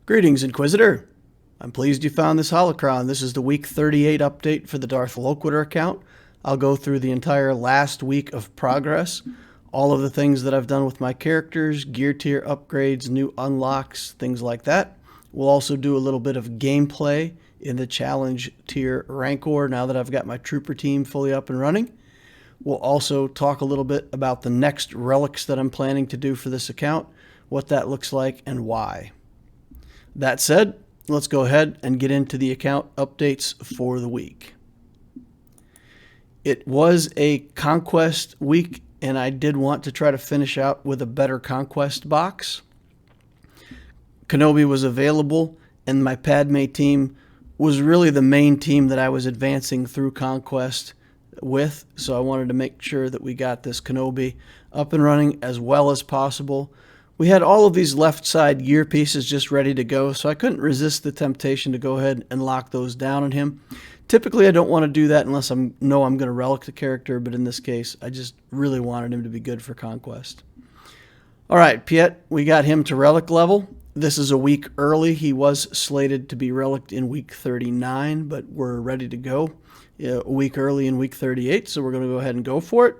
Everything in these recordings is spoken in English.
Greetings, Inquisitor. I'm pleased you found this holocron. This is the week 38 update for the Darth Loquitur account. I'll go through the entire last week of progress, all of the things that I've done with my characters, gear tier upgrades, new unlocks, things like that. We'll also do a little bit of gameplay in the challenge tier Rancor now that I've got my trooper team fully up and running. We'll also talk a little bit about the next relics that I'm planning to do for this account, what that looks like, and why. That said, let's go ahead and get into the account updates for the week. It was a conquest week, and I did want to try to finish out with a better conquest box. Kenobi was available, and my Padme team was really the main team that I was advancing through conquest with, so I wanted to make sure that we got this Kenobi up and running as well as possible. We had all of these left side gear pieces just ready to go, so I couldn't resist the temptation to go ahead and lock those down on him. Typically, I don't want to do that unless I know I'm going to relic the character, but in this case, I just really wanted him to be good for Conquest. All right, Piett, we got him to relic level. This is a week early. He was slated to be reliced in week 39, but we're ready to go a week early in week 38, so we're going to go ahead and go for it.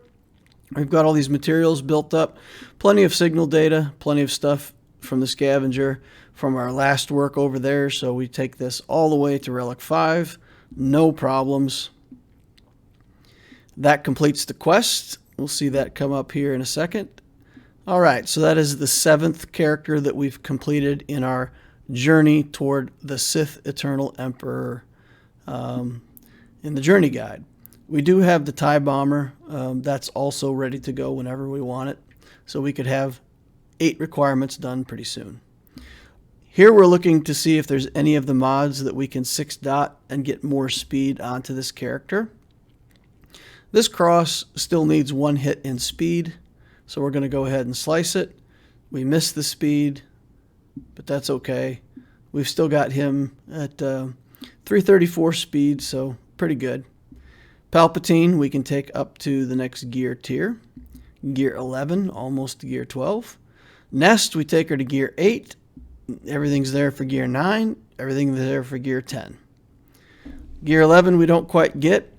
We've got all these materials built up, plenty of signal data, plenty of stuff from the scavenger from our last work over there. So we take this all the way to Relic 5, no problems. That completes the quest. We'll see that come up here in a second. All right, so that is the 7th character that we've completed in our journey toward the Sith Eternal Emperor in the journey guide. We do have the TIE Bomber. That's also ready to go whenever we want it. So we could have 8 requirements done pretty soon. Here we're looking to see if there's any of the mods that we can 6-dot and get more speed onto this character. This cross still needs 1 hit in speed, so we're going to go ahead and slice it. We missed the speed, but that's okay. We've still got him at 334 speed, so pretty good. Palpatine, we can take up to the next gear tier. Gear 11, almost to gear 12. Nest, we take her to gear 8. Everything's there for gear 9. Everything's there for gear 10. Gear 11 we don't quite get,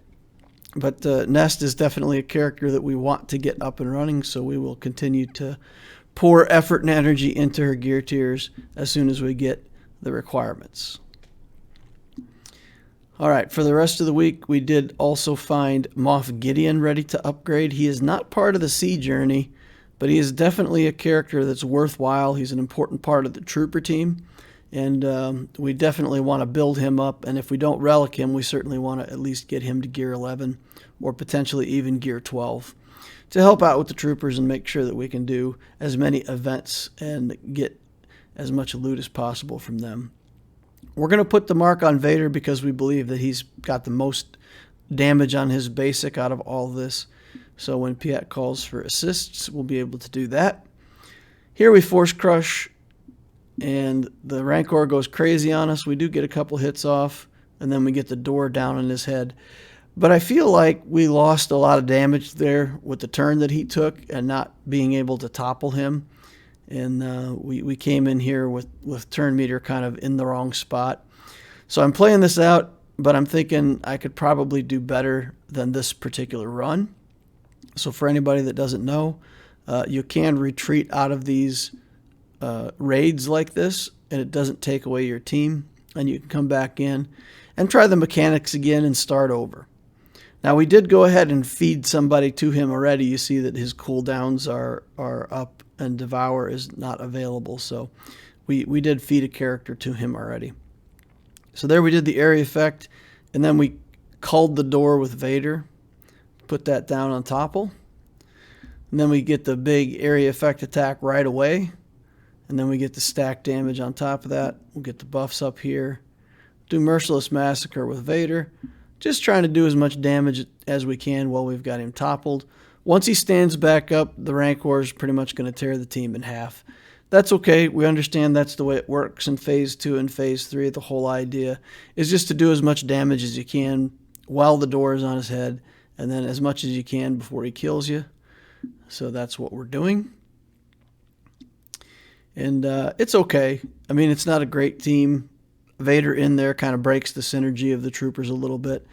but Nest is definitely a character that we want to get up and running, so we will continue to pour effort and energy into her gear tiers as soon as we get the requirements. All right, for the rest of the week, we did also find Moff Gideon ready to upgrade. He is not part of the Sea Journey, but he is definitely a character that's worthwhile. He's an important part of the trooper team, and we definitely want to build him up. And if we don't relic him, we certainly want to at least get him to gear 11 or potentially even gear 12 to help out with the troopers and make sure that we can do as many events and get as much loot as possible from them. We're going to put the mark on Vader because we believe that he's got the most damage on his basic out of all this. So when Piett calls for assists, we'll be able to do that. Here we force crush, and the Rancor goes crazy on us. We do get a couple hits off, and then we get the door down on his head. But I feel like we lost a lot of damage there with the turn that he took and not being able to topple him. And we came in here with turn meter kind of in the wrong spot. So I'm playing this out, but I'm thinking I could probably do better than this particular run. So for anybody that doesn't know, you can retreat out of these raids like this, and it doesn't take away your team. And you can come back in and try the mechanics again and start over. Now, we did go ahead and feed somebody to him already. You see that his cooldowns are up and Devour is not available. So we did feed a character to him already. So there we did the area effect, and then we culled the door with Vader. Put that down on topple. And then we get the big area effect attack right away. And then we get the stack damage on top of that. We'll get the buffs up here. Do Merciless Massacre with Vader. Just trying to do as much damage as we can while we've got him toppled. Once he stands back up, the Rancor is pretty much going to tear the team in half. That's okay. We understand that's the way it works in Phase 2 and Phase 3. The whole idea is just to do as much damage as you can while the door is on his head, and then as much as you can before he kills you. So that's what we're doing. And it's okay. I mean, it's not a great team. Vader in there kind of breaks the synergy of the troopers a little bit.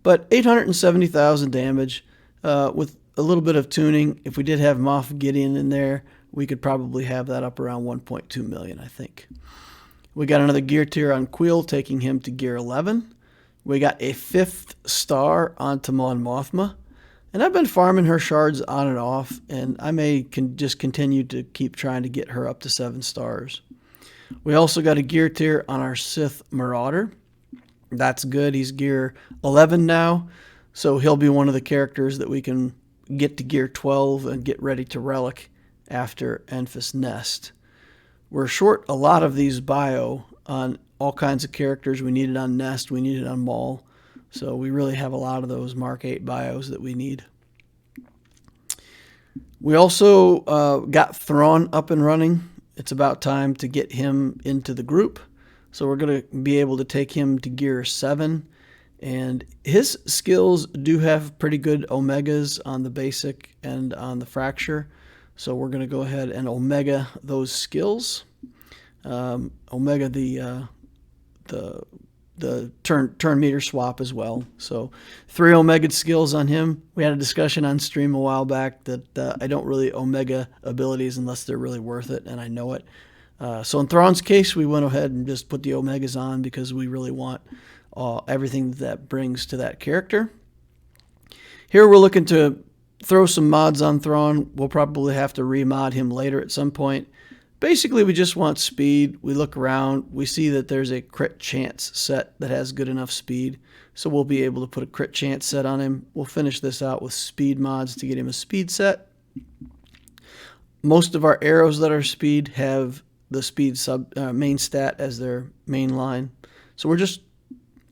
But 870,000 damage with a little bit of tuning. If we did have Moff Gideon in there, we could probably have that up around 1.2 million, I think. We got another gear tier on Quill, taking him to gear 11. We got a 5th star on Mon Mothma. And I've been farming her shards on and off, and I may just continue to keep trying to get her up to 7 stars. We also got a gear tier on our Sith Marauder. That's good. He's gear 11 now, so he'll be one of the characters that we can get to gear 12 and get ready to relic after Enfys Nest. We're short a lot of these bio on all kinds of characters. We need it on Nest, we need it on Maul, so we really have a lot of those Mark 8 bios that we need. We also got Thrawn up and running. It's about time to get him into the group. So we're going to be able to take him to gear 7. And his skills do have pretty good omegas on the basic and on the fracture. So we're going to go ahead and omega those skills. Omega the turn meter swap as well. So 3 omega skills on him. We had a discussion on stream a while back that I don't really omega abilities unless they're really worth it, and I know it. So in Thrawn's case, we went ahead and just put the omegas on because we really want everything that brings to that character. Here we're looking to throw some mods on Thrawn. We'll probably have to remod him later at some point. Basically, we just want speed. We look around. We see that there's a crit chance set that has good enough speed. So we'll be able to put a crit chance set on him. We'll finish this out with speed mods to get him a speed set. Most of our arrows that are speed have the speed main stat as their main line. So we're just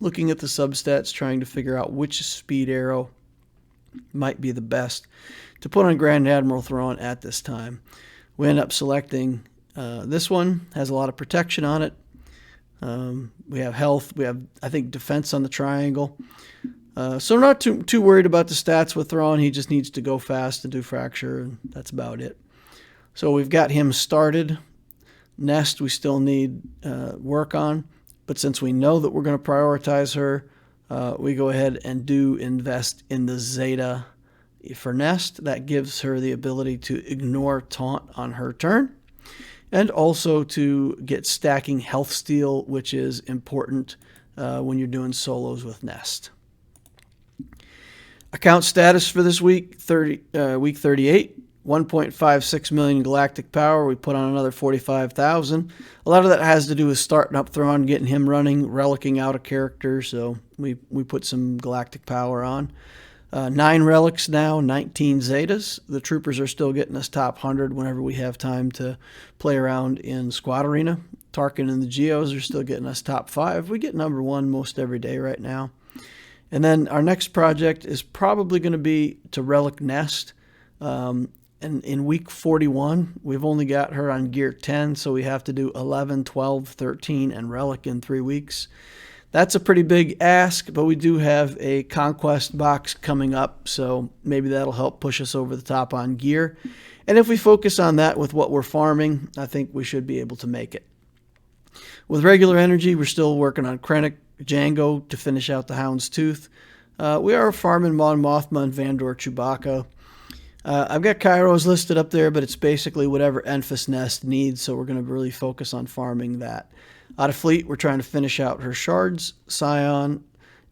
looking at the substats, trying to figure out which speed arrow might be the best to put on Grand Admiral Thrawn at this time. We end up selecting this one. Has a lot of protection on it. We have health. We have, I think, defense on the triangle. So we're not too worried about the stats with Thrawn. He just needs to go fast and do fracture, and that's about it. So we've got him started. Nest we still need work on, but since we know that we're going to prioritize her, we go ahead and do invest in the Zeta for Nest. That gives her the ability to ignore taunt on her turn, and also to get stacking health steal, which is important when you're doing solos with Nest. Account status for this week, week 38, 1.56 million galactic power. We put on another 45,000. A lot of that has to do with starting up Thrawn, getting him running, relicking out a character, so we put some galactic power on. 9 relics now, 19 Zetas. The troopers are still getting us top 100 whenever we have time to play around in Squad Arena. Tarkin and the Geos are still getting us top 5. We get number 1 most every day right now. And then our next project is probably going to be to relic Nest. And in week 41, we've only got her on gear 10, so we have to do 11, 12, 13, and relic in 3 weeks. That's a pretty big ask, but we do have a conquest box coming up, so maybe that'll help push us over the top on gear. And if we focus on that with what we're farming, I think we should be able to make it. With regular energy, we're still working on Krennic, Django to finish out the Hound's Tooth. We are farming Mon Mothma and Vandor Chewbacca. I've got Kairos listed up there, but it's basically whatever Enfys Nest needs, so we're going to really focus on farming that. Out of fleet, we're trying to finish out her shards, Scion,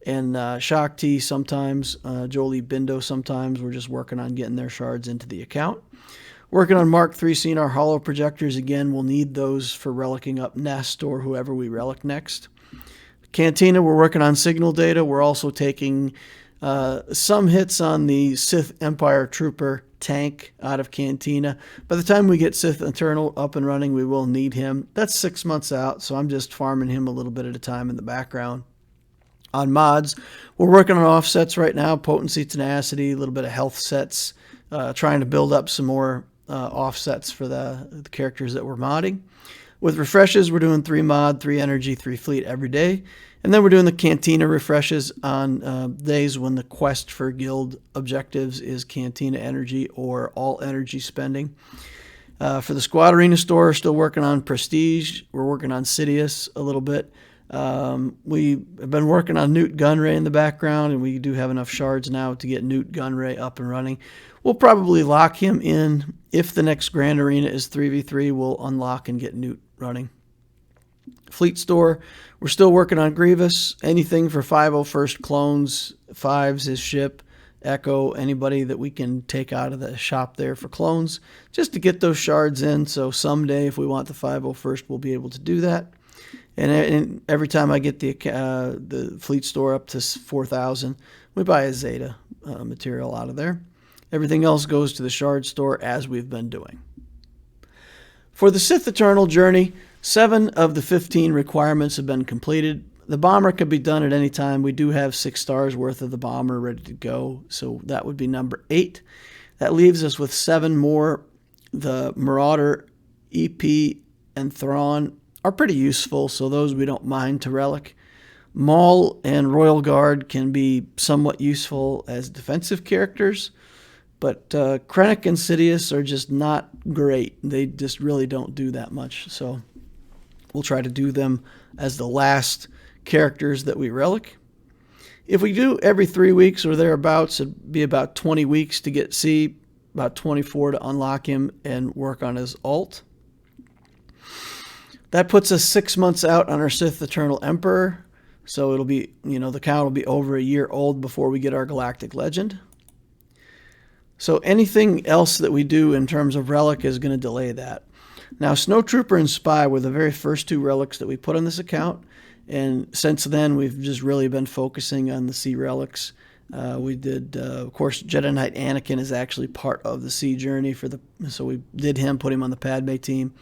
and Shakti sometimes, Jolie Bindo sometimes. We're just working on getting their shards into the account. Working on Mark III CNR Hollow projectors. Again, we'll need those for relicking up Nest or whoever we relic next. Cantina, we're working on signal data. We're also taking some hits on the Sith Empire Trooper tank out of Cantina. By the time we get Sith Eternal up and running, we will need him. That's 6 months out, so I'm just farming him a little bit at a time in the background. On mods, we're working on offsets right now, potency, tenacity, a little bit of health sets, trying to build up some more offsets for the characters that we're modding. With refreshes, we're doing 3 mod, 3 energy, 3 fleet every day. And then we're doing the Cantina refreshes on days when the quest for guild objectives is Cantina energy or all energy spending. For the Squad Arena store, still working on Prestige. We're working on Sidious a little bit. We have been working on Newt Gunray in the background, and we do have enough shards now to get Newt Gunray up and running. We'll probably lock him in. If the next Grand Arena is 3v3, we'll unlock and get Newt running. Fleet store, we're still working on Grievous. Anything for 501st clones, Fives, his ship, Echo, anybody that we can take out of the shop there for clones, just to get those shards in. So someday, if we want the 501st, we'll be able to do that. And every time I get the fleet store up to 4,000, we buy a Zeta material out of there. Everything else goes to the shard store, as we've been doing. For the Sith Eternal journey, 7 of the 15 requirements have been completed. The bomber could be done at any time. We do have 6 stars worth of the bomber ready to go, so that would be number 8. That leaves us with 7 more. The Marauder, EP, and Thrawn are pretty useful, so those we don't mind to Relic. Maul and Royal Guard can be somewhat useful as defensive characters, but Krennic and Sidious are just not great. They just really don't do that much, so we'll try to do them as the last characters that we Relic. If we do every 3 weeks or thereabouts, it'd be about 20 weeks to get C, about 24 to unlock him and work on his alt. That puts us 6 months out on our Sith Eternal Emperor. So it'll be, the count will be over a year old before we get our Galactic Legend. So anything else that we do in terms of Relic is going to delay that. Now, Snowtrooper and Spy were the very first 2 relics that we put on this account. And since then, we've just really been focusing on the C relics. We did, of course, Jedi Knight Anakin is actually part of the C journey so we did him, put him on the Padme team.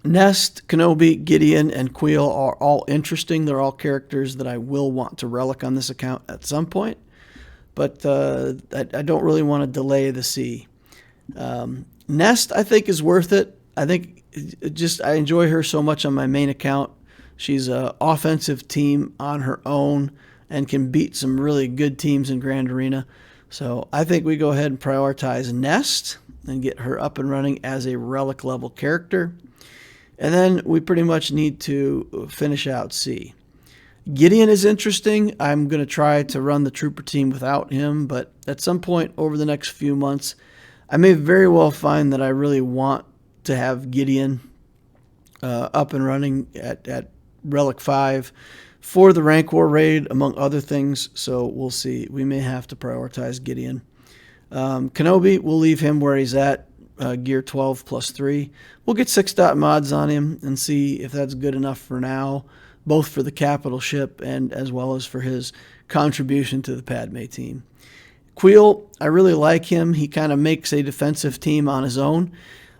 Nest, Kenobi, Gideon, and Queel are all interesting. They're all characters that I will want to Relic on this account at some point. But I don't really want to delay the C. Nest, I think, is worth it. I think I enjoy her so much on my main account. She's an offensive team on her own and can beat some really good teams in Grand Arena. So I think we go ahead and prioritize Nest and get her up and running as a Relic level character. And then we pretty much need to finish out C. Gideon is interesting. I'm going to try to run the Trooper team without him, but at some point over the next few months, I may very well find that I really want to have Gideon up and running at Relic 5 for the Rancor raid, among other things. So we'll see. We may have to prioritize Gideon. Kenobi, we'll leave him where he's at, gear 12 plus 3. We'll get 6-dot mods on him and see if that's good enough for now, both for the capital ship and as well as for his contribution to the Padme team. Queel, I really like him. He kind of makes a defensive team on his own.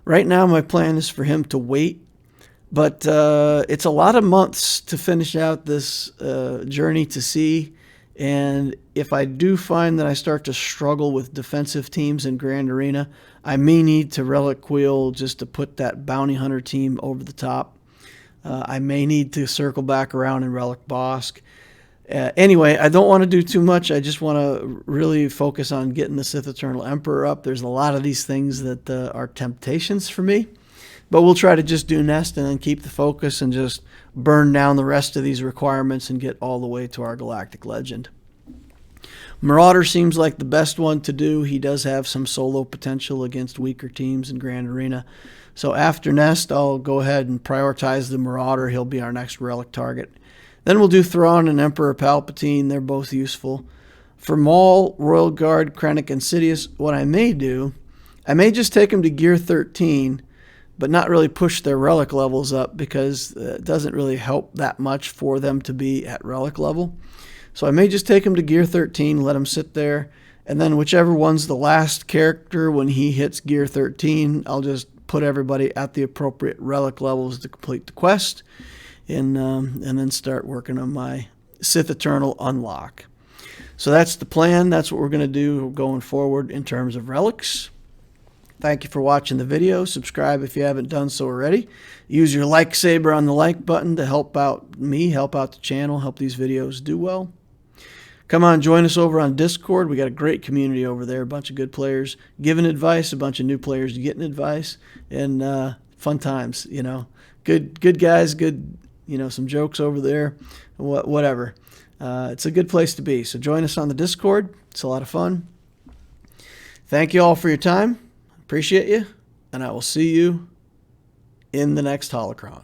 Right now, my plan is for him to wait, but it's a lot of months to finish out this journey to sea. And if I do find that I start to struggle with defensive teams in Grand Arena, I may need to Relic Queel just to put that Bounty Hunter team over the top. I may need to circle back around and Relic Bosk. Anyway, I don't want to do too much. I just want to really focus on getting the Sith Eternal Emperor up. There's a lot of these things that are temptations for me. But we'll try to just do Nest and then keep the focus and just burn down the rest of these requirements and get all the way to our Galactic Legend. Marauder seems like the best one to do. He does have some solo potential against weaker teams in Grand Arena. So after Nest, I'll go ahead and prioritize the Marauder. He'll be our next Relic target. Then we'll do Thrawn and Emperor Palpatine. They're both useful. For Maul, Royal Guard, Krennic, and Sidious, what I may do, I may just take them to Gear 13, but not really push their Relic levels up because it doesn't really help that much for them to be at Relic level. So I may just take him to Gear 13, let him sit there, and then whichever one's the last character when he hits Gear 13, I'll just put everybody at the appropriate Relic levels to complete the quest, and then start working on my Sith Eternal unlock. So that's the plan. That's what we're going to do going forward in terms of relics. Thank you for watching the video. Subscribe if you haven't done so already. Use your like saber on the like button to help out me, help out the channel, help these videos do well. Come on, join us over on Discord. We got a great community over there, a bunch of good players giving advice, a bunch of new players getting advice, and fun times, you know. Good guys, good, you know, some jokes over there, whatever. It's a good place to be. So join us on the Discord. It's a lot of fun. Thank you all for your time. Appreciate you, and I will see you in the next Holocron.